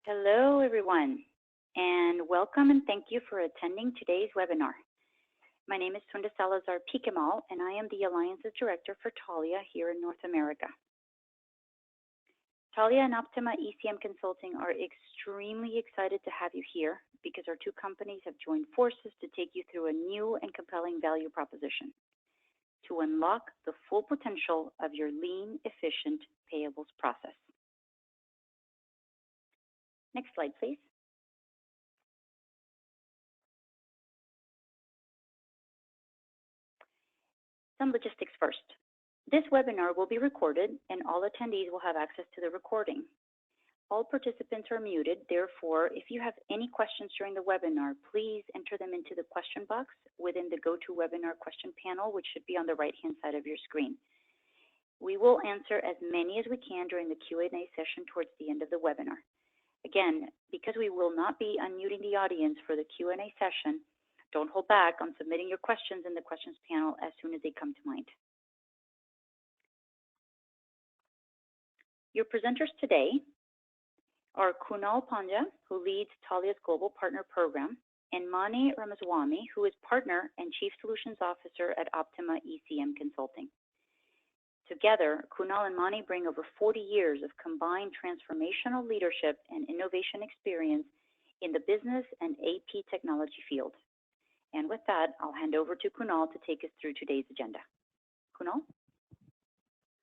Hello, everyone, and welcome and thank you for attending today's webinar. My name is Sunda Salazar Piquemal, and I am the Alliances Director for Taulia here in North America. Taulia and Optima ECM Consulting are extremely excited to have you here because our two companies have joined forces to take you through a new and compelling value proposition to unlock the full potential of your lean, efficient payables process. Next slide, please. Some logistics first. This webinar will be recorded and all attendees will have access to the recording. All participants are muted. Therefore, if you have any questions during the webinar, please enter them into the question box within the GoToWebinar question panel, which should be on the right-hand side of your screen. We will answer as many as we can during the Q&A session towards the end of the webinar. Again, because we will not be unmuting the audience for the Q&A session, don't hold back on submitting your questions in the questions panel as soon as they come to mind. Your presenters today are Kunal Pandya, who leads Taulia's Global Partner Program, and Mani Ramaswamy, who is Partner and Chief Solutions Officer at Optima ECM Consulting. Together, Kunal and Mani bring over 40 years of combined transformational leadership and innovation experience in the business and AP technology field. And with that, I'll hand over to Kunal to take us through today's agenda. Kunal?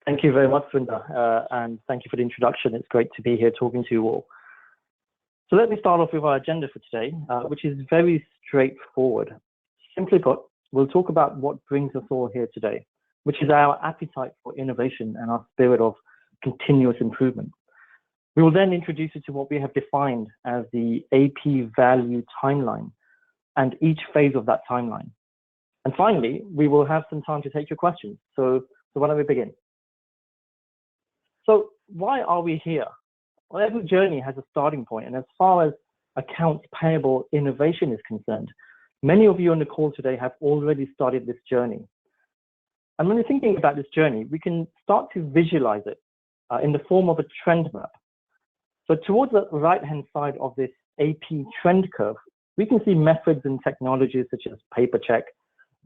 Thank you very much, Sunda, and thank you for the introduction. It's great to be here talking to you all. So let me start off with our agenda for today, which is very straightforward. Simply put, we'll talk about what brings us all here today, which is our appetite for innovation and our spirit of continuous improvement. We will then introduce you to what we have defined as the AP value timeline and each phase of that timeline. And finally, we will have some time to take your questions. So why don't we begin? So why are we here? Well, every journey has a starting point, and as far as accounts payable innovation is concerned, many of you on the call today have already started this journey. And when you're thinking about this journey, we can start to visualize it in the form of a trend map. So towards the right-hand side of this AP trend curve, we can see methods and technologies such as paper check,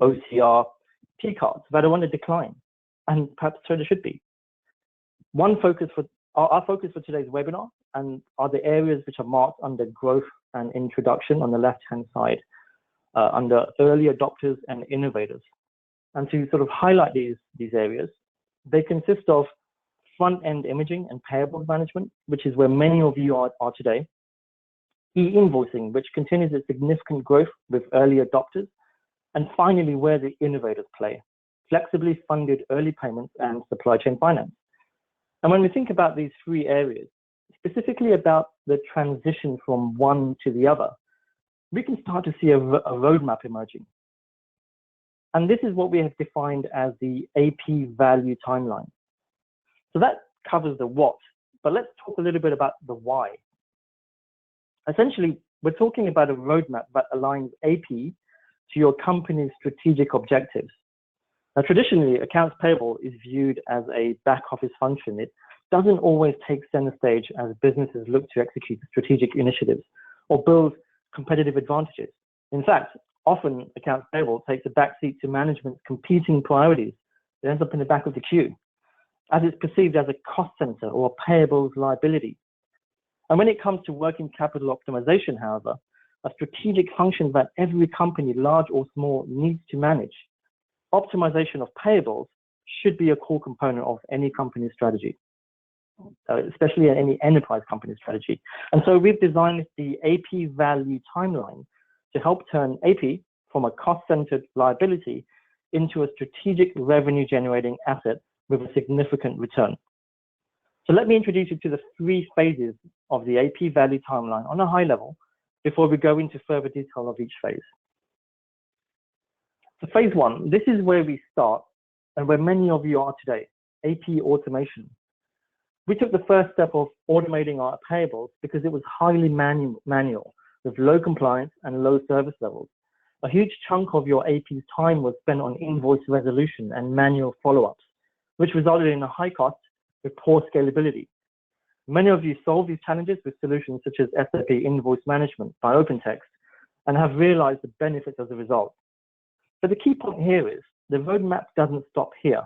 OCR, P-cards that are on the decline, and perhaps so they should be. Our focus for today's webinar and are the areas which are marked under growth and introduction on the left-hand side, under early adopters and innovators. And to sort of highlight these areas, they consist of front-end imaging and payables management, which is where many of you are today, e-invoicing, which continues its significant growth with early adopters, and finally, where the innovators play, flexibly funded early payments and supply chain finance. And when we think about these three areas, specifically about the transition from one to the other, we can start to see a roadmap emerging. And this is what we have defined as the AP value timeline. So that covers the what, but let's talk a little bit about the why. Essentially, we're talking about a roadmap that aligns AP to your company's strategic objectives. Now, traditionally, accounts payable is viewed as a back office function. It doesn't always take center stage as businesses look to execute strategic initiatives or build competitive advantages. In fact, often accounts payable takes a backseat to management's competing priorities. It ends up in the back of the queue, as it's perceived as a cost center or a payables liability. And when it comes to working capital optimization, however, a strategic function that every company, large or small, needs to manage, optimization of payables should be a core component of any company's strategy, especially any enterprise company strategy. And so we've designed the AP value timeline to help turn AP from a cost-centered liability into a strategic revenue-generating asset with a significant return. So let me introduce you to the three phases of the AP value timeline on a high level before we go into further detail of each phase. So phase one, this is where we start and where many of you are today, AP automation. We took the first step of automating our payables because it was highly manual with low compliance and low service levels. A huge chunk of your AP's time was spent on invoice resolution and manual follow-ups, which resulted in a high cost with poor scalability. Many of you solve these challenges with solutions such as SAP Invoice Management by OpenText and have realized the benefits as a result. But the key point here is the roadmap doesn't stop here.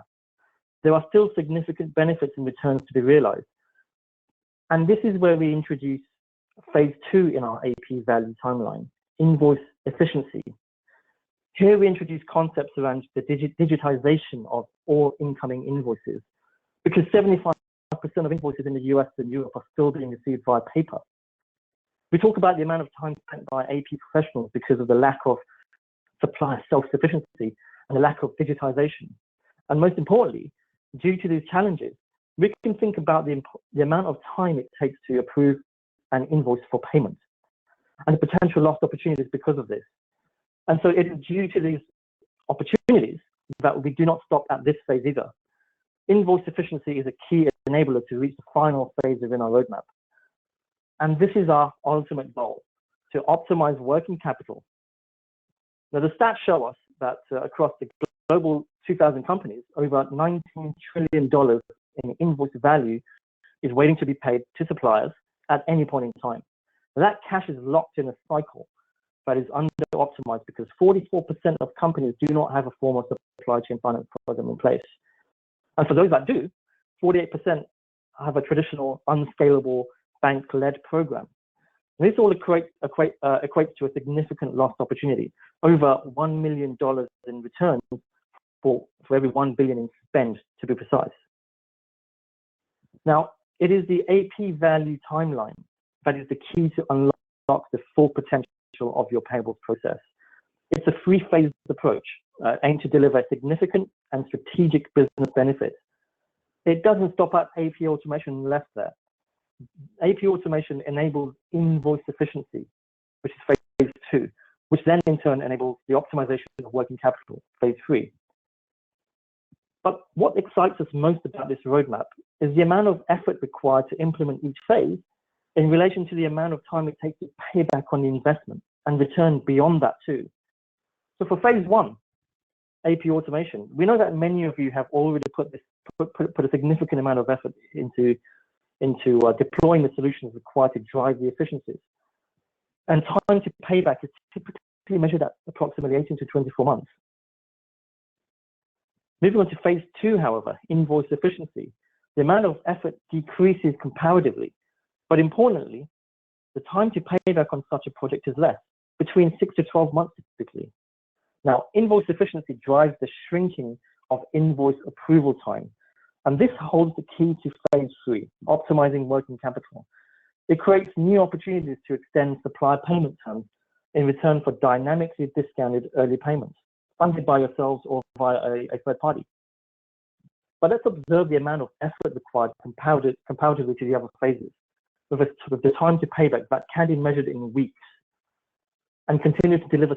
There are still significant benefits and returns to be realized. And this is where we introduce phase 2 in our AP value timeline, invoice efficiency. Here we introduce concepts around the digitization of all incoming invoices, because 75% of invoices in the US and Europe are still being received via paper. We talk about the amount of time spent by AP professionals because of the lack of supplier self-sufficiency and the lack of digitization. And most importantly, due to these challenges, we can think about the amount of time it takes to approve an invoice for payment and the potential lost opportunities because of this. And so it is due to these opportunities that we do not stop at this phase either. Invoice efficiency is a key enabler to reach the final phase within our roadmap. And this is our ultimate goal, to optimize working capital. Now, the stats show us that across the global 2,000 companies, over $19 trillion in invoice value is waiting to be paid to suppliers at any point in time. Now, that cash is locked in a cycle that is under-optimized because 44% of companies do not have a formal supply chain finance program in place. And for those that do, 48% have a traditional, unscalable, bank-led program. And this all equates to a significant lost opportunity, over $1 million in returns for every $1 billion in spend, to be precise. Now, it is the AP value timeline that is the key to unlock the full potential of your payables process. It's a three-phase approach aimed to deliver significant and strategic business benefits. It doesn't stop at AP automation left there. AP automation enables invoice efficiency, which is phase 2, which then in turn enables the optimization of working capital, phase 3. But what excites us most about this roadmap is the amount of effort required to implement each phase in relation to the amount of time it takes to pay back on the investment and return beyond that too. So for phase 1, AP automation, we know that many of you have already put a significant amount of effort into deploying the solutions required to drive the efficiencies. And time to payback is typically measured at approximately 18 to 24 months. Moving on to phase 2, however, invoice efficiency, the amount of effort decreases comparatively, but importantly, the time to payback on such a project is less, between 6 to 12 months typically. Now, invoice efficiency drives the shrinking of invoice approval time, and this holds the key to phase 3, optimizing working capital. It creates new opportunities to extend supply payment terms in return for dynamically discounted early payments, funded by yourselves or via a third party. But let's observe the amount of effort required comparatively to the other phases, with the time to payback that can be measured in weeks and continue to deliver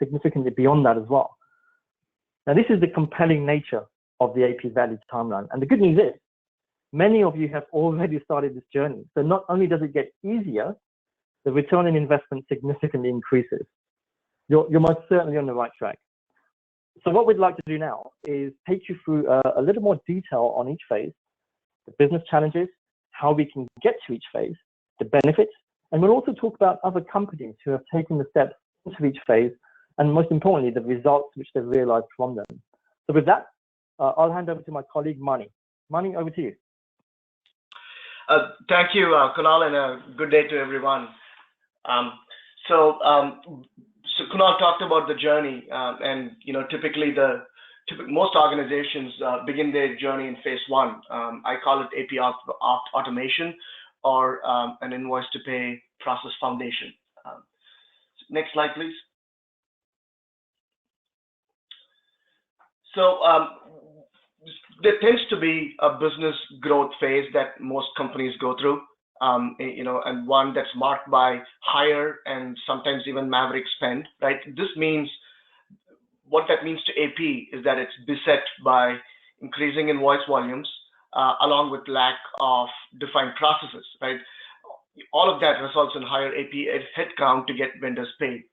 significantly beyond that as well. Now, this is the compelling nature of the AP value timeline. And the good news is, many of you have already started this journey. So not only does it get easier, the return on investment significantly increases. You're most certainly on the right track. So what we'd like to do now is take you through a little more detail on each phase, the business challenges, how we can get to each phase, the benefits, and we'll also talk about other companies who have taken the steps into each phase, and most importantly, the results which they've realized from them. So with that, I'll hand over to my colleague, Mani. Mani, over to you. Thank you, Kunal, and a good day to everyone. So Kunal talked about the journey, and typically most organizations begin their journey in phase 1. I call it AP automation, or an invoice to pay process foundation. Next slide, please. So there tends to be a business growth phase that most companies go through, and one that's marked by higher and sometimes even maverick spend, right? What that means to AP is that it's beset by increasing invoice volumes, along with lack of defined processes, right? All of that results in higher AP headcount to get vendors paid.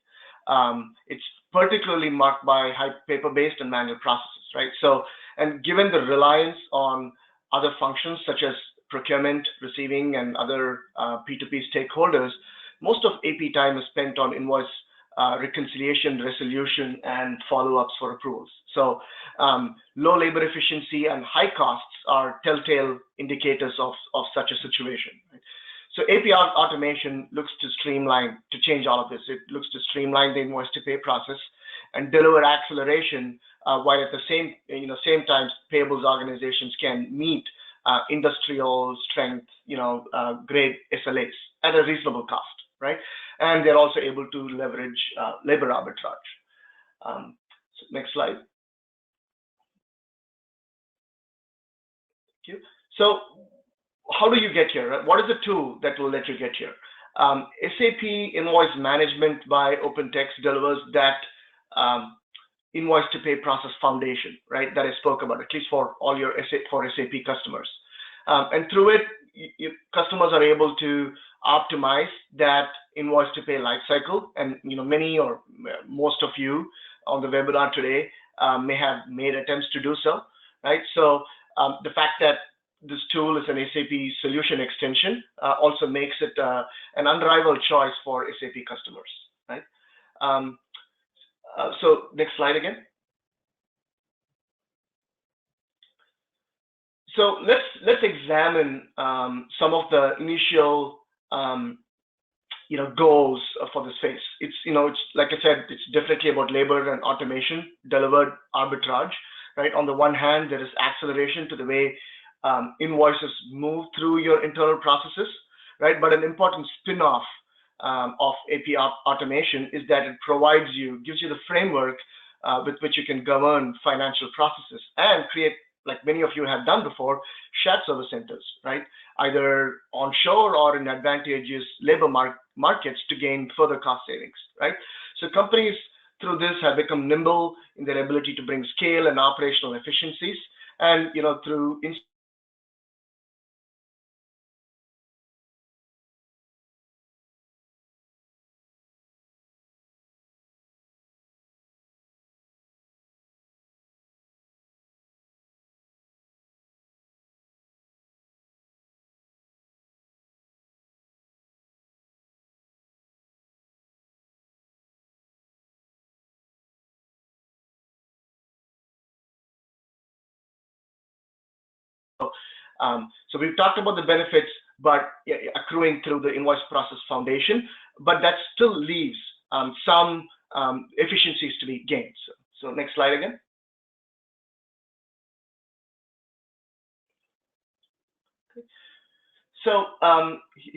It's particularly marked by high paper-based and manual processes, right? So, and given the reliance on other functions such as procurement, receiving, and other P2P stakeholders, most of AP time is spent on invoice reconciliation, resolution, and follow-ups for approvals. So low labor efficiency and high costs are telltale indicators of such a situation. Right? So AP automation looks to change all of this. It looks to streamline the invoice to pay process and deliver acceleration, while at the same time, payables organizations can meet industrial strength, grade SLAs at a reasonable cost, right? And they're also able to leverage labor arbitrage. So next slide. Thank you. So how do you get here? Right? What is the tool that will let you get here? SAP Invoice Management by OpenText delivers that invoice to pay process foundation, right? That I spoke about, at least for all your SAP customers. And through it, customers are able to optimize that invoice to pay lifecycle. And many or most of you on the webinar today may have made attempts to do so, right? So the fact that this tool is an SAP solution extension also makes it an unrivaled choice for SAP customers, right? So next slide again. So let's examine some of the initial goals for this phase. It's like I said, it's definitely about labor and automation, delivered arbitrage, right? On the one hand, there is acceleration to the way invoices move through your internal processes, right? But an important spin-off of AP automation is that it gives you the framework with which you can govern financial processes and create, like many of you have done before, shared service centers, right? Either onshore or in advantageous labor markets to gain further cost savings, right? So companies through this have become nimble in their ability to bring scale and operational efficiencies, and through so we've talked about the benefits, but accruing through the invoice process foundation, but that still leaves some efficiencies to be gained. So next slide again. So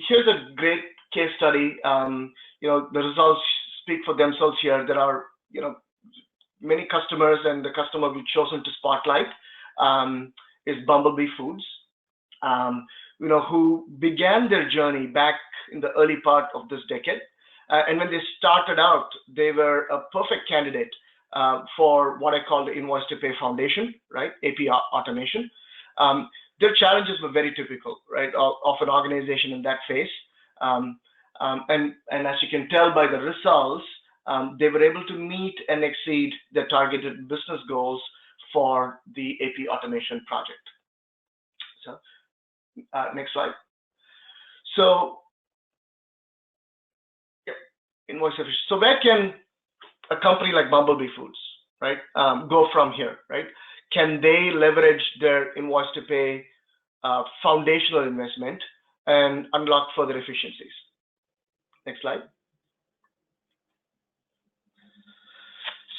here's a great case study. The results speak for themselves here. There are many customers, and the customer we've chosen to spotlight is Bumblebee Foods, who began their journey back in the early part of this decade. And when they started out, they were a perfect candidate for what I call the invoice to pay foundation, right? AP automation. Their challenges were very typical, right, of an organization in that phase. And as you can tell by the results, they were able to meet and exceed their targeted business goals for the AP automation project. So next slide. So invoice efficiency. So where can a company like Bumblebee Foods, right, go from here, right? Can they leverage their invoice to pay foundational investment and unlock further efficiencies? Next slide.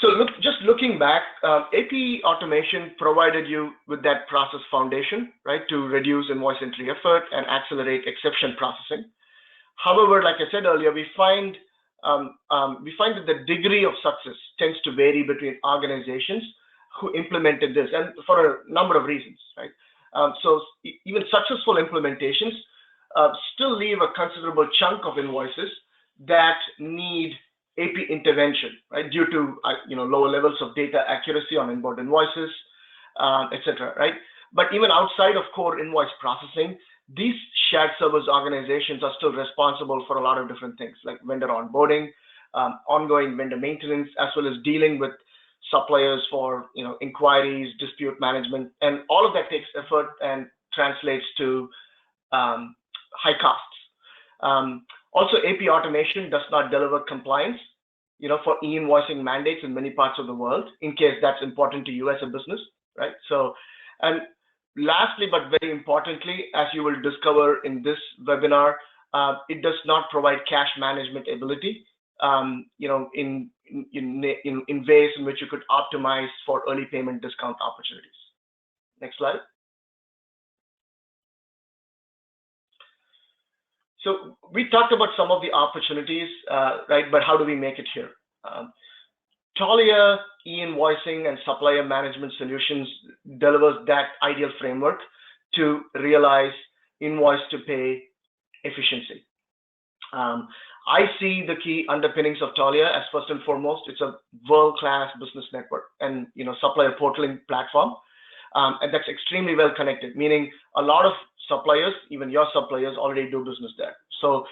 So just looking back, AP automation provided you with that process foundation, right, to reduce invoice entry effort and accelerate exception processing. However, like I said earlier, we find that the degree of success tends to vary between organizations who implemented this, and for a number of reasons, right? So even successful implementations still leave a considerable chunk of invoices that need AP intervention, right, due to lower levels of data accuracy on inbound invoices, etc., right? But even outside of core invoice processing, these shared service organizations are still responsible for a lot of different things, like vendor onboarding, ongoing vendor maintenance, as well as dealing with suppliers for inquiries, dispute management, and all of that takes effort and translates to high costs. Also, AP automation does not deliver compliance, for e-invoicing mandates in many parts of the world, in case that's important to you as a business, right? So, and lastly, but very importantly, as you will discover in this webinar, it does not provide cash management ability, in ways in which you could optimize for early payment discount opportunities. Next slide. So we talked about some of the opportunities, right? But how do we make it here? Taulia e-invoicing and supplier management solutions delivers that ideal framework to realize invoice to pay efficiency. I see the key underpinnings of Taulia as first and foremost, it's a world-class business network and supplier portaling platform, and that's extremely well connected. Meaning a lot of suppliers, even your suppliers, already do business there. So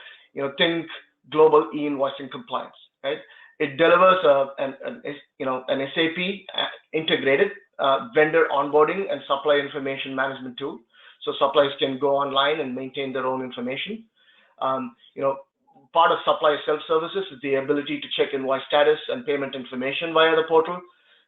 think global e-invoicing compliance, right? It delivers an SAP integrated vendor onboarding and supplier information management tool, so suppliers can go online and maintain their own information. Part of supplier self-services is the ability to check invoice status and payment information via the portal,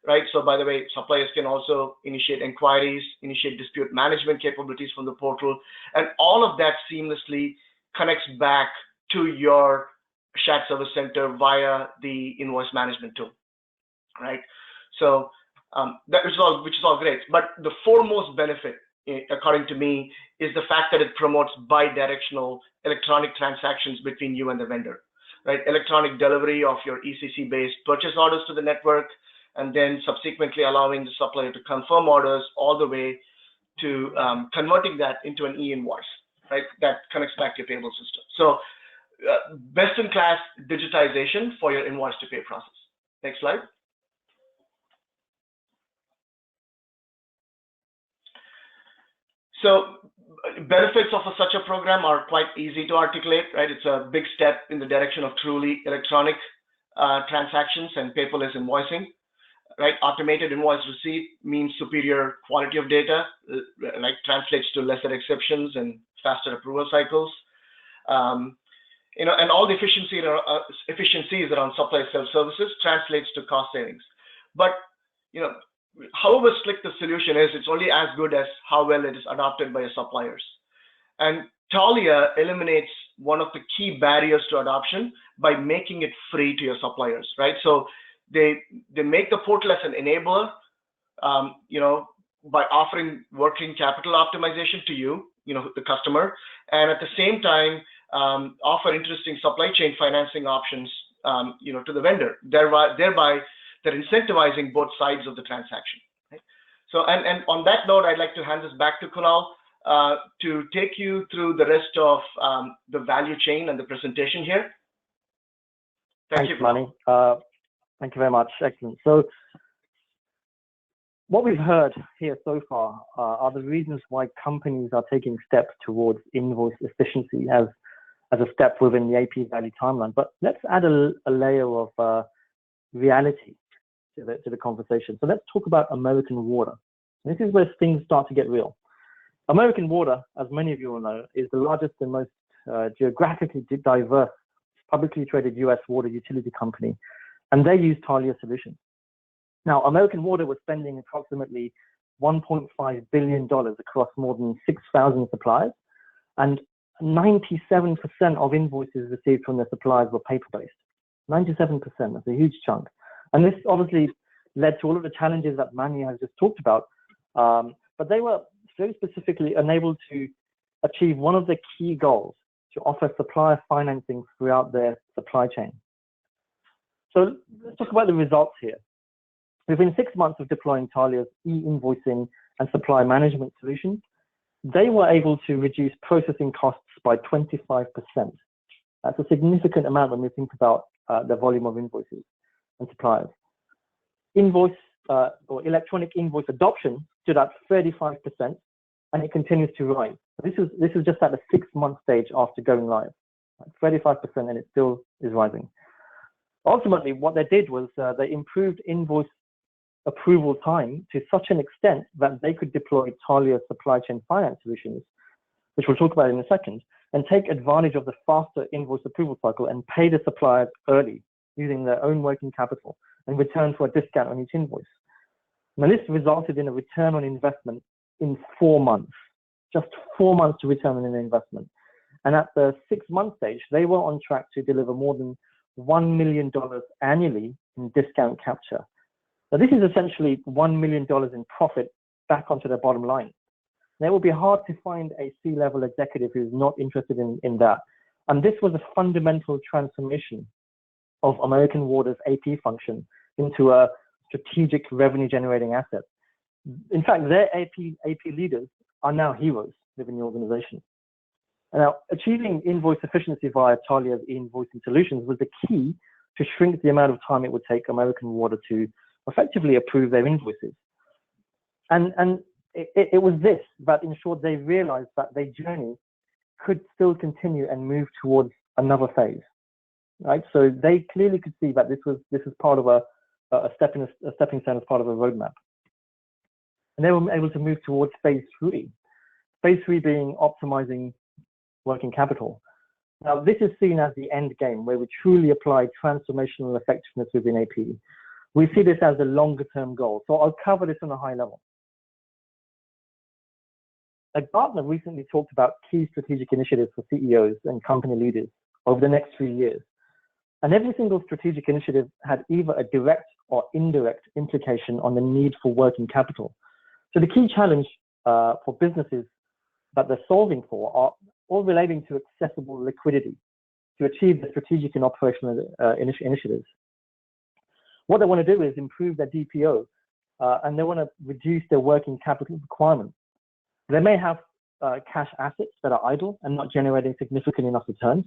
right? So by the way, suppliers can also initiate inquiries, initiate dispute management capabilities from the portal, and all of that seamlessly connects back to your shared service center via the invoice management tool, right? So which is all great, but the foremost benefit, according to me, is the fact that it promotes bi-directional electronic transactions between you and the vendor, right? Electronic delivery of your ECC-based purchase orders to the network, and then subsequently allowing the supplier to confirm orders all the way to converting that into an e-invoice, right? That connects back to your payable system. So best-in-class digitization for your invoice-to-pay process. Next slide. So benefits of such a program are quite easy to articulate, right? It's a big step in the direction of truly electronic transactions and paperless invoicing, right? Automated invoice receipt means superior quality of data, like translates to lesser exceptions and faster approval cycles. And all the efficiencies around supply self-services translates to cost savings. But, however slick the solution is, it's only as good as how well it is adopted by your suppliers. And Taulia eliminates one of the key barriers to adoption by making it free to your suppliers, right? So they make the portal as an enabler, by offering working capital optimization to you, the customer, and at the same time, offer interesting supply chain financing options, to the vendor. Thereby, they're incentivizing both sides of the transaction. Right? So, and on that note, I'd like to hand this back to Kunal to take you through the rest of the value chain and the presentation here. Thank you, Mani. Thank you very much. Excellent. So, what we've heard here so far are the reasons why companies are taking steps towards invoice efficiency as a step within the AP value timeline. But let's add a layer of reality to the conversation. So let's talk about American Water. This is where things start to get real. American Water, as many of you will know, is the largest and most geographically diverse publicly traded US water utility company, and they use Taulia solutions. Now, American Water was spending approximately $1.5 billion across more than 6,000 suppliers, and 97% of invoices received from their suppliers were paper-based. 97%, that's a huge chunk. And this obviously led to all of the challenges that Mani has just talked about, but they were very specifically unable to achieve one of the key goals, to offer supplier financing throughout their supply chain. So let's talk about the results here. Within 6 months of deploying Taulia's e-invoicing and supply management solutions, they were able to reduce processing costs by 25%. That's a significant amount when we think about the volume of invoices and suppliers. Invoice or electronic invoice adoption stood at 35%, and it continues to rise. This is just at the 6-month stage after going live, 35%, and it still is rising. Ultimately, what they did was they improved invoice approval time to such an extent that they could deploy Taulia supply chain finance solutions which we'll talk about in a second, and take advantage of the faster invoice approval cycle and pay the suppliers early using their own working capital in return for a discount on each invoice. Now, this resulted in a return on investment in 4 months, just 4 months to return on an investment. And at the 6-month stage, they were on track to deliver more than $1 million annually in discount capture. Now, this is essentially $1 million in profit back onto their bottom line. Now, it will be hard to find a C-level executive who's not interested in that. And this was a fundamental transformation of American Water's AP function into a strategic revenue-generating asset. In fact, their AP leaders are now heroes within the organization. Now, achieving invoice efficiency via Taulia's e-invoicing solutions was the key to shrink the amount of time it would take American Water to effectively approve their invoices. And it was this that ensured they realized that their journey could still continue and move towards another phase, right? So they clearly could see that this was part of a stepping stone as part of a roadmap. And they were able to move towards phase 3. Phase 3 being optimizing working capital. Now, this is seen as the end game where we truly apply transformational effectiveness within AP. We see this as a longer term goal. So I'll cover this on a high level. Gartner recently talked about key strategic initiatives for CEOs and company leaders over the next 3 years. And every single strategic initiative had either a direct or indirect implication on the need for working capital. So the key challenge for businesses that they're solving for are all relating to accessible liquidity to achieve the strategic and operational initiatives. What they want to do is improve their DPO and they want to reduce their working capital requirements. They may have cash assets that are idle and not generating significant enough returns.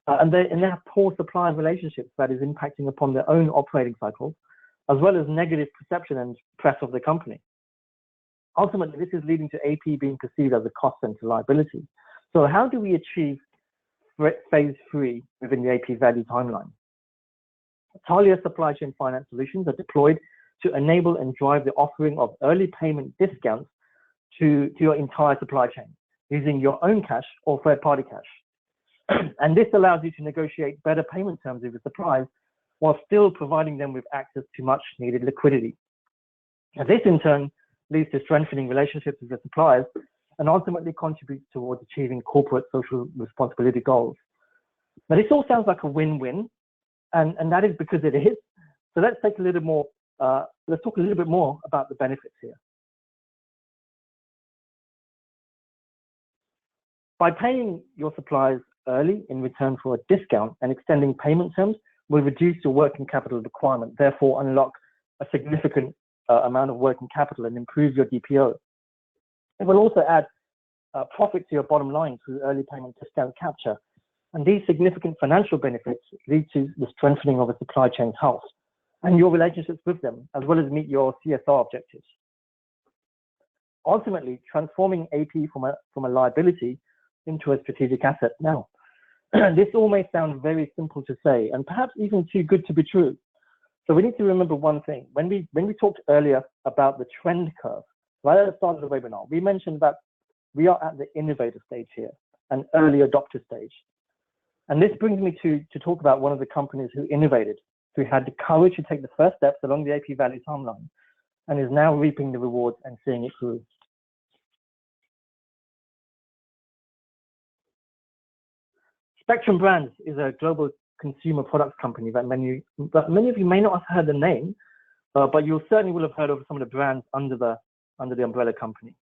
And they have poor supplier relationships that is impacting upon their own operating cycles, as well as negative perception and press of the company. Ultimately, this is leading to AP being perceived as a cost center liability. So how do we achieve phase 3 within the AP value timeline? Taulia supply chain finance solutions are deployed to enable and drive the offering of early payment discounts to your entire supply chain using your own cash or third-party cash. And this allows you to negotiate better payment terms with your suppliers while still providing them with access to much needed liquidity. And this in turn leads to strengthening relationships with the suppliers and ultimately contributes towards achieving corporate social responsibility goals. Now, this all sounds like a win-win, and that is because it is. So let's talk a little bit more about the benefits here. By paying your suppliers early in return for a discount and extending payment terms will reduce your working capital requirement, therefore unlock a significant amount of working capital and improve your DPO. It will also add profit to your bottom line through early payment discount capture. And these significant financial benefits lead to the strengthening of a supply chain's health and your relationships with them, as well as meet your CSR objectives. Ultimately, transforming AP from a liability into a strategic asset. Now, this all may sound very simple to say, and perhaps even too good to be true. So we need to remember one thing. When we talked earlier about the trend curve, right at the start of the webinar, we mentioned that we are at the innovator stage here, an early adopter stage. And this brings me to talk about one of the companies who innovated, who had the courage to take the first steps along the AP value timeline, and is now reaping the rewards and seeing it through. Spectrum Brands is a global consumer products company that many of you may not have heard the name, but you certainly will have heard of some of the brands under the umbrella company.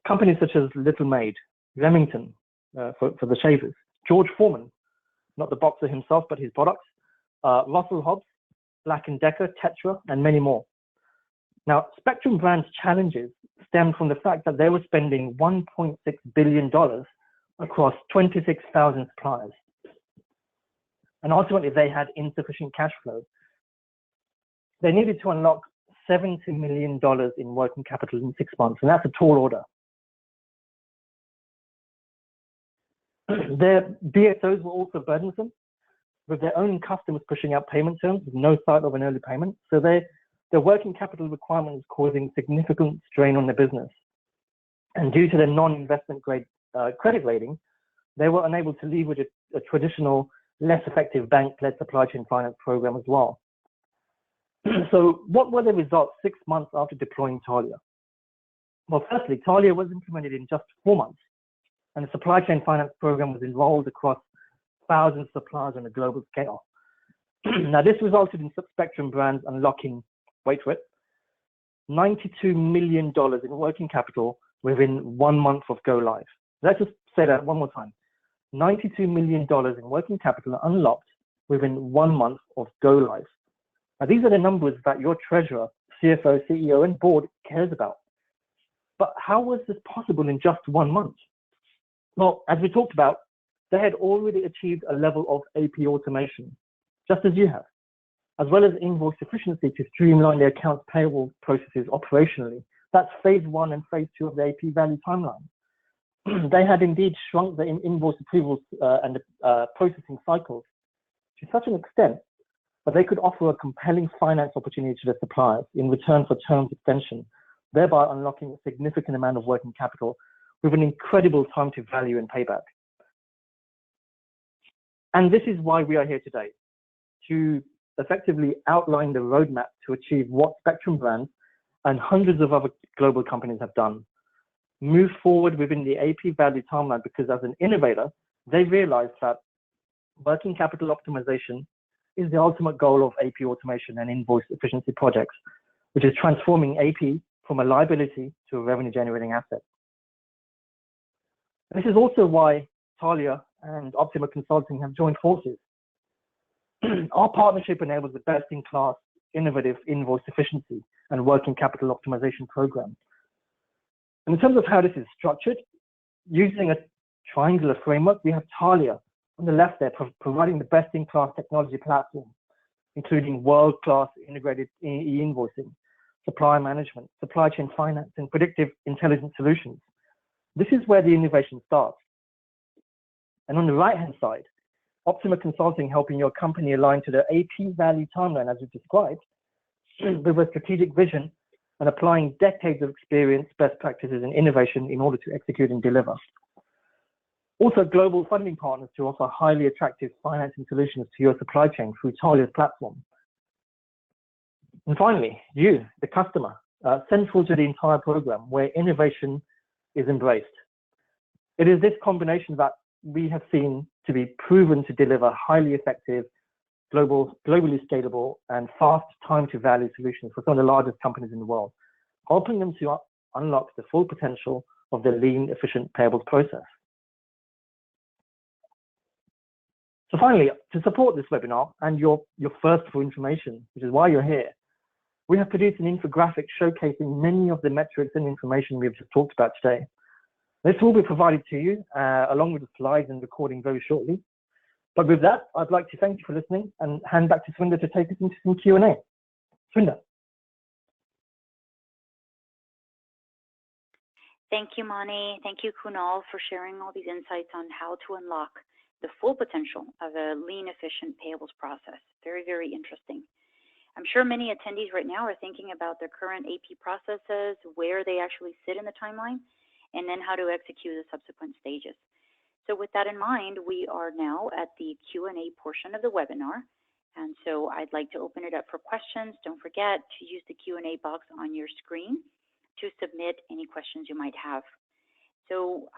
Companies such as Little Maid, Remington for the shavers, George Foreman, not the boxer himself, but his products, Russell Hobbs, Black & Decker, Tetra, and many more. Now, Spectrum Brands' challenges stem from the fact that they were spending $1.6 billion across 26,000 suppliers. And ultimately, they had insufficient cash flow. They needed to unlock $70 million in working capital in 6 months, and that's a tall order. Their DSOs were also burdensome, with their own customers pushing out payment terms with no sight of an early payment. So their working capital requirement was causing significant strain on their business. And due to their non-investment grade credit rating, they were unable to leverage a traditional, less effective bank-led supply chain finance program as well. So what were the results 6 months after deploying Taulia? Well, firstly, Taulia was implemented in just 4 months, and the supply chain finance program was enrolled across thousands of suppliers on a global scale. Now, this resulted in Spectrum Brands unlocking, wait for it, $92 million in working capital within 1 month of go live. Let's just say that one more time. $92 million in working capital unlocked within 1 month of go live. Now, these are the numbers that your treasurer, CFO, CEO, and board cares about. But how was this possible in just 1 month? Well, as we talked about, they had already achieved a level of AP automation, just as you have, as well as invoice efficiency to streamline their accounts payable processes operationally. That's phase 1 and phase 2 of the AP value timeline. They had indeed shrunk the invoice approvals and processing cycles to such an extent that they could offer a compelling finance opportunity to their suppliers in return for terms extension, thereby unlocking a significant amount of working capital with an incredible time to value and payback. And this is why we are here today, to effectively outline the roadmap to achieve what Spectrum Brands and hundreds of other global companies have done. Move forward within the AP value timeline, because as an innovator, they realized that working capital optimization is the ultimate goal of AP automation and invoice efficiency projects, which is transforming AP from a liability to a revenue generating asset. This is also why Taulia and Optima Consulting have joined forces. Our partnership enables the best-in-class, innovative invoice efficiency and working capital optimization program. And in terms of how this is structured, using a triangular framework, we have Taulia on the left there, providing the best-in-class technology platform, including world-class integrated e-invoicing, supply management, supply chain finance, and predictive intelligence solutions. This is where the innovation starts. And on the right-hand side, Optima Consulting helping your company align to the AP value timeline, as we've described, with a strategic vision and applying decades of experience, best practices, and innovation in order to execute and deliver. Also, global funding partners to offer highly attractive financing solutions to your supply chain through Taulia's platform. And finally, you, the customer, central to the entire program, where innovation is embraced. It is this combination that we have seen to be proven to deliver highly effective, globally scalable, and fast time to value solutions for some of the largest companies in the world, helping them to unlock the full potential of the lean, efficient payables process. So finally, to support this webinar and your thirst for information, which is why you're here, we have produced an infographic showcasing many of the metrics and information we've just talked about today. This will be provided to you along with the slides and recording very shortly. But with that, I'd like to thank you for listening and hand back to Swinder to take us into some Q&A. Swinder. Thank you, Mani. Thank you, Kunal, for sharing all these insights on how to unlock the full potential of a lean, efficient payables process. Very, very interesting. I'm sure many attendees right now are thinking about their current AP processes, where they actually sit in the timeline, and then how to execute the subsequent stages. So with that in mind, we are now at the Q&A portion of the webinar. And so I'd like to open it up for questions. Don't forget to use the Q&A box on your screen to submit any questions you might have. So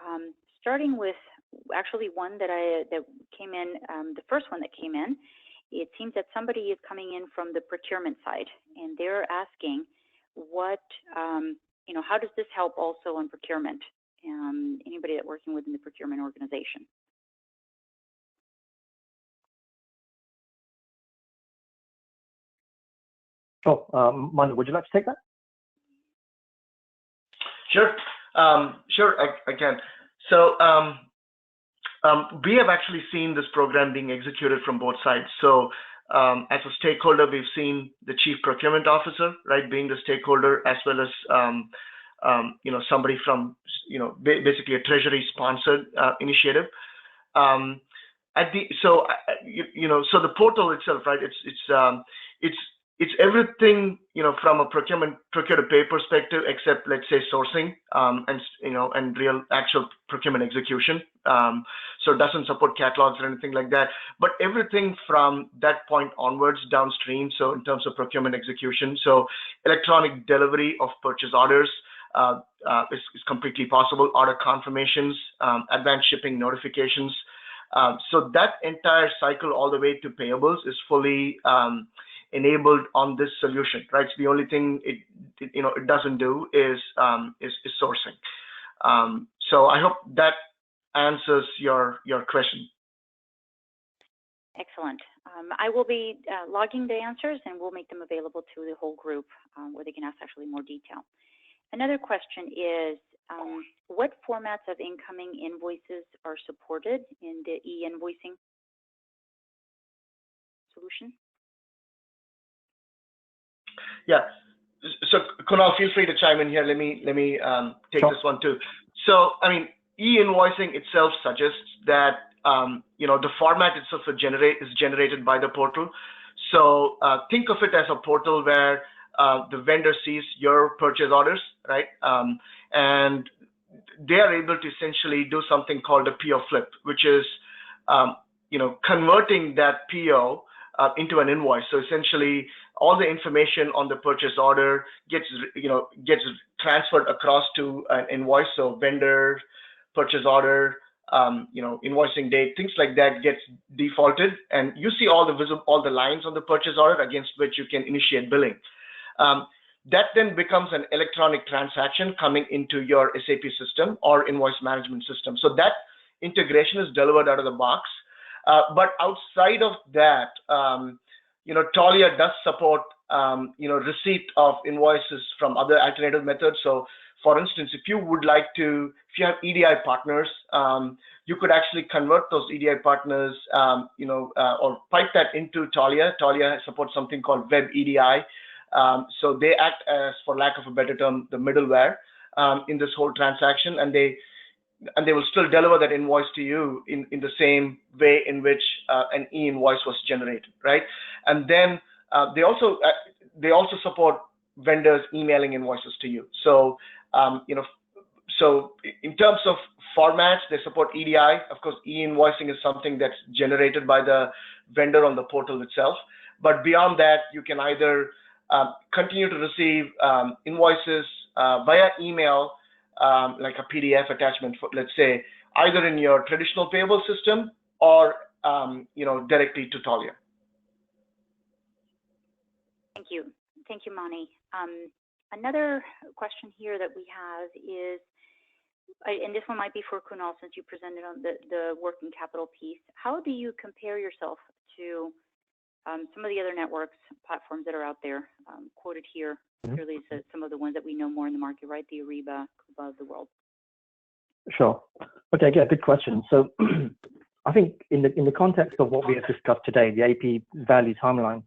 starting with actually one that came in, the first one that came in, it seems that somebody is coming in from the procurement side, and they're asking what, how does this help also on procurement? Anybody that's working within the procurement organization? Oh, Manu, would you like to take that? Sure, I can. So we have actually seen this program being executed from both sides. So as a stakeholder, we've seen the chief procurement officer, right, being the stakeholder, as well as somebody from basically a treasury sponsored initiative. So the portal itself, right, it's everything, from a procure-to-pay perspective, except let's say sourcing, and real actual procurement execution. So it doesn't support catalogs or anything like that, but everything from that point onwards downstream. So in terms of procurement execution, so electronic delivery of purchase orders is completely possible. Order confirmations, advanced shipping notifications. So that entire cycle all the way to payables is fully enabled on this solution, right? So the only thing it doesn't do is sourcing. So I hope that answers your question. Excellent. I will be logging the answers, and we'll make them available to the whole group where they can ask actually more detail. Another question is, what formats of incoming invoices are supported in the e-invoicing solution? Yeah. So Kunal, feel free to chime in here. Let me take Sure. this one too. So I mean, e-invoicing itself suggests that the format itself is generated by the portal. So think of it as a portal where the vendor sees your purchase orders, right? And they are able to essentially do something called a PO flip, which is converting that PO into an invoice. So essentially, all the information on the purchase order gets transferred across to an invoice. So vendor, purchase order, invoicing date, things like that gets defaulted, and you see all the lines on the purchase order against which you can initiate billing. That then becomes an electronic transaction coming into your SAP system or invoice management system. So that integration is delivered out of the box. But outside of that, Taulia does support, receipt of invoices from other alternative methods. So, for instance, if you have EDI partners, you could actually convert those EDI partners, or pipe that into Taulia. Taulia supports something called Web EDI. So they act as, for lack of a better term, the middleware in this whole transaction, and they will still deliver that invoice to you in the same way in which an e-invoice was generated, right? And then they also support vendors emailing invoices to you. So so in terms of formats, they support EDI. Of course, e-invoicing is something that's generated by the vendor on the portal itself. But beyond that, you can either continue to receive invoices via email, like a PDF attachment, let's say, either in your traditional payable system or directly to Taulia. Thank you, Mani. Another question here that we have is, and this one might be for Kunal since you presented on the working capital piece. How do you compare yourself to some of the other networks, platforms that are out there, quoted here? Clearly, some of the ones that we know more in the market, right? The Ariba, Coupa of the world. Sure. Okay, yeah, good question. So I think in the context of what we have discussed today, the AP value timeline,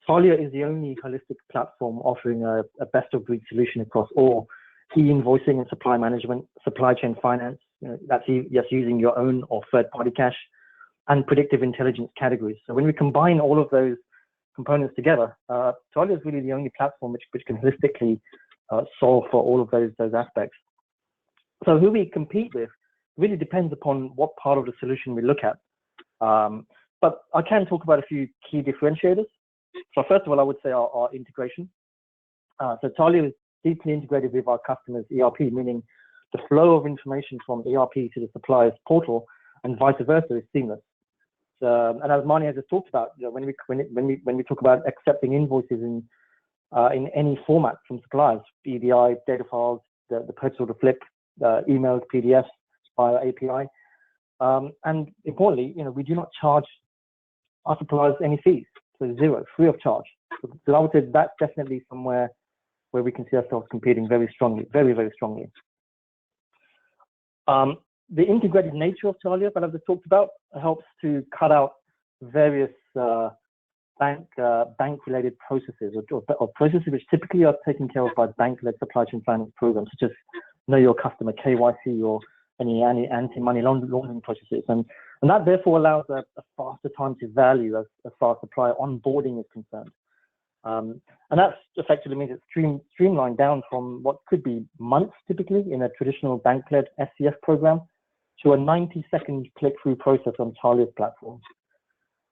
Taulia is the only holistic platform offering a best-of-breed solution across all e-invoicing and supply management, supply chain finance, that's using your own or third-party cash, and predictive intelligence categories. So when we combine all of those components together, Taulia is really the only platform which can holistically solve for all of those aspects. So who we compete with really depends upon what part of the solution we look at. But I can talk about a few key differentiators. So first of all, I would say our integration. So Taulia is deeply integrated with our customers' ERP, meaning the flow of information from ERP to the supplier's portal and vice versa is seamless. And as Mani has just talked about, when we talk about accepting invoices in any format from suppliers, EDI, data files, the purchase order flip, emails, PDFs via API, and importantly, we do not charge our suppliers any fees, so zero, free of charge. So I would say that's definitely somewhere where we can see ourselves competing very strongly, very, very strongly. The integrated nature of Taulia that I've just talked about helps to cut out various bank-related processes or processes which typically are taken care of by bank-led supply chain finance programs, such as know your customer, KYC, or any anti-money laundering processes. And that therefore allows a faster time to value as far as supplier onboarding is concerned. And that effectively means it's streamlined down from what could be months typically in a traditional bank-led SCF program to a 90-second click-through process on Taulia's platform.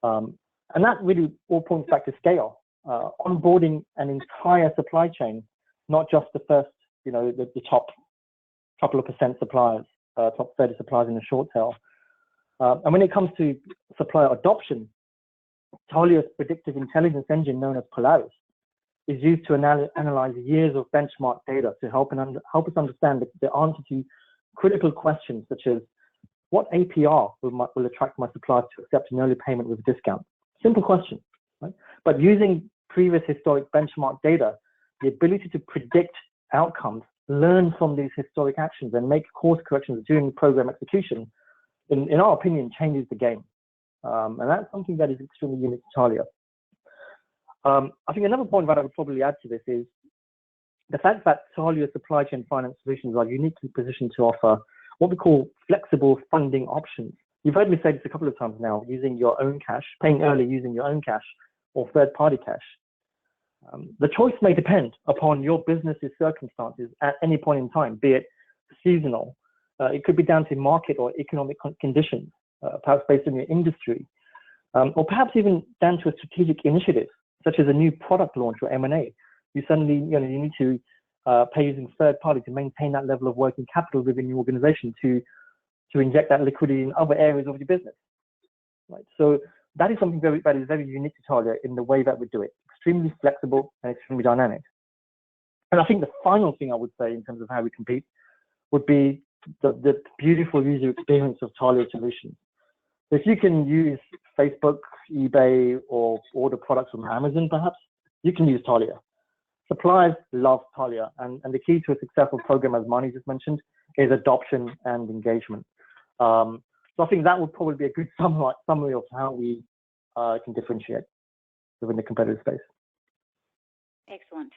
And that really all points back to scale. Onboarding an entire supply chain, not just the first, the top couple of percent suppliers, top 30 suppliers in the short tail. And when it comes to supplier adoption, Taulia's predictive intelligence engine, known as Payables, is used to analyze years of benchmark data to help us understand the answer to critical questions such as what APR will attract my suppliers to accept an early payment with a discount. Simple question, right? But using previous historic benchmark data, the ability to predict outcomes, learn from these historic actions, and make course corrections during program execution, in our opinion, changes the game. And that's something that is extremely unique to Taulia. I think another point that I would probably add to this is the fact that Taulia supply chain finance solutions are uniquely positioned to offer what we call flexible funding options. You've heard me say this a couple of times now, using your own cash, paying early using your own cash or third-party cash. The choice may depend upon your business's circumstances at any point in time, be it seasonal. It could be down to market or economic conditions, perhaps based on your industry, or perhaps even down to a strategic initiative, such as a new product launch or M&A. You suddenly, you need to pay using third party to maintain that level of working capital within your organization to inject that liquidity in other areas of your business. Right. So that is something that is very unique to Taulia in the way that we do it. Extremely flexible and extremely dynamic. And I think the final thing I would say in terms of how we compete would be the beautiful user experience of Taulia solutions. If you can use Facebook, eBay, or order products from Amazon, perhaps, you can use Taulia. Suppliers love Taulia, and the key to a successful program, as Mani just mentioned, is adoption and engagement. So I think that would probably be a good summary of how we can differentiate within the competitive space. Excellent.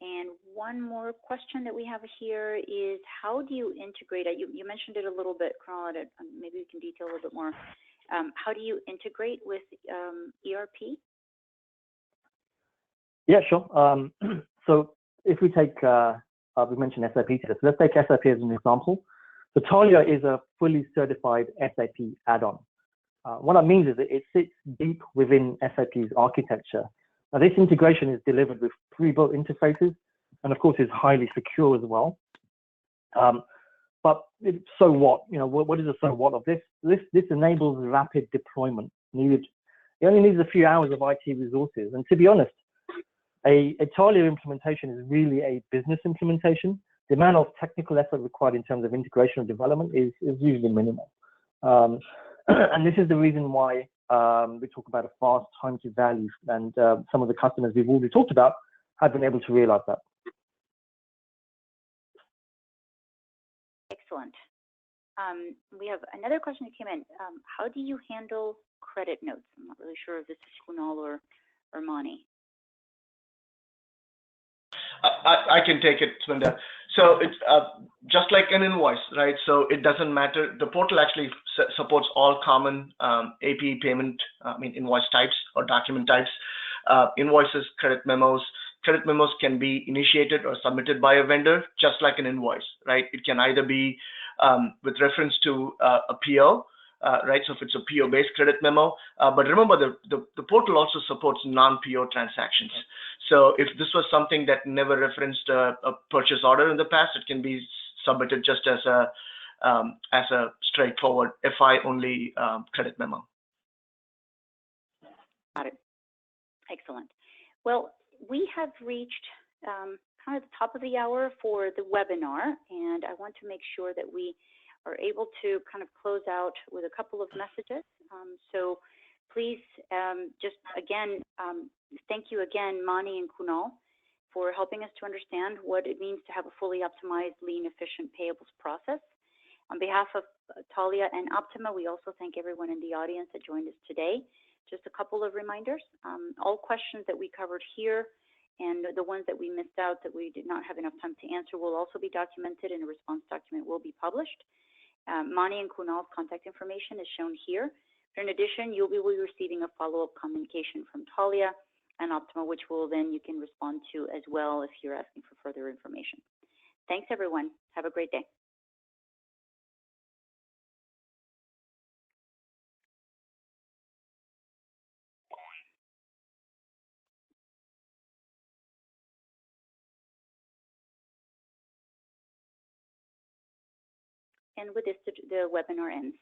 And one more question that we have here is, how do you integrate it? You mentioned it a little bit, Kunal, maybe you can detail a little bit more. How do you integrate with ERP? Yeah, sure. So if we take, we mentioned SAP today, so let's take SAP as an example. So Taulia is a fully certified SAP add-on. What that means is that it sits deep within SAP's architecture. Now, this integration is delivered with pre-built interfaces, and of course is highly secure as well. But so what? What is the so what of this? This enables rapid deployment. It only needs a few hours of IT resources. And to be honest, a Taulia implementation is really a business implementation. The amount of technical effort required in terms of integration and development is usually minimal. And this is the reason why we talk about a fast time to value, and some of the customers we've already talked about have been able to realize that. Excellent. We have another question that came in. How do you handle credit notes? I'm not really sure if this is Kunal or Mani. I can take it, Sminda. So it's just like an invoice, right? So it doesn't matter. The portal actually supports all common AP payment, invoice types or document types, invoices, credit memos. Credit memos can be initiated or submitted by a vendor, just like an invoice, right? It can either be with reference to a PO, right? So if it's a PO-based credit memo, but remember the portal also supports non-PO transactions. So if this was something that never referenced a purchase order in the past, it can be submitted just as a straightforward FI-only credit memo. Got it. Excellent. Well, we have reached kind of the top of the hour for the webinar, and I want to make sure that we are able to kind of close out with a couple of messages. So please, just again, thank you again, Mani and Kunal, for helping us to understand what it means to have a fully optimized, lean, efficient payables process. On behalf of Taulia and Optima, we also thank everyone in the audience that joined us today. Just a couple of reminders. All questions that we covered here and the ones that we missed out that we did not have enough time to answer will also be documented, and a response document will be published. Mani and Kunal's contact information is shown here. In addition, you'll be receiving a follow-up communication from Taulia and Optima, which you can respond to as well if you're asking for further information. Thanks, everyone. Have a great day. And with this, the webinar ends.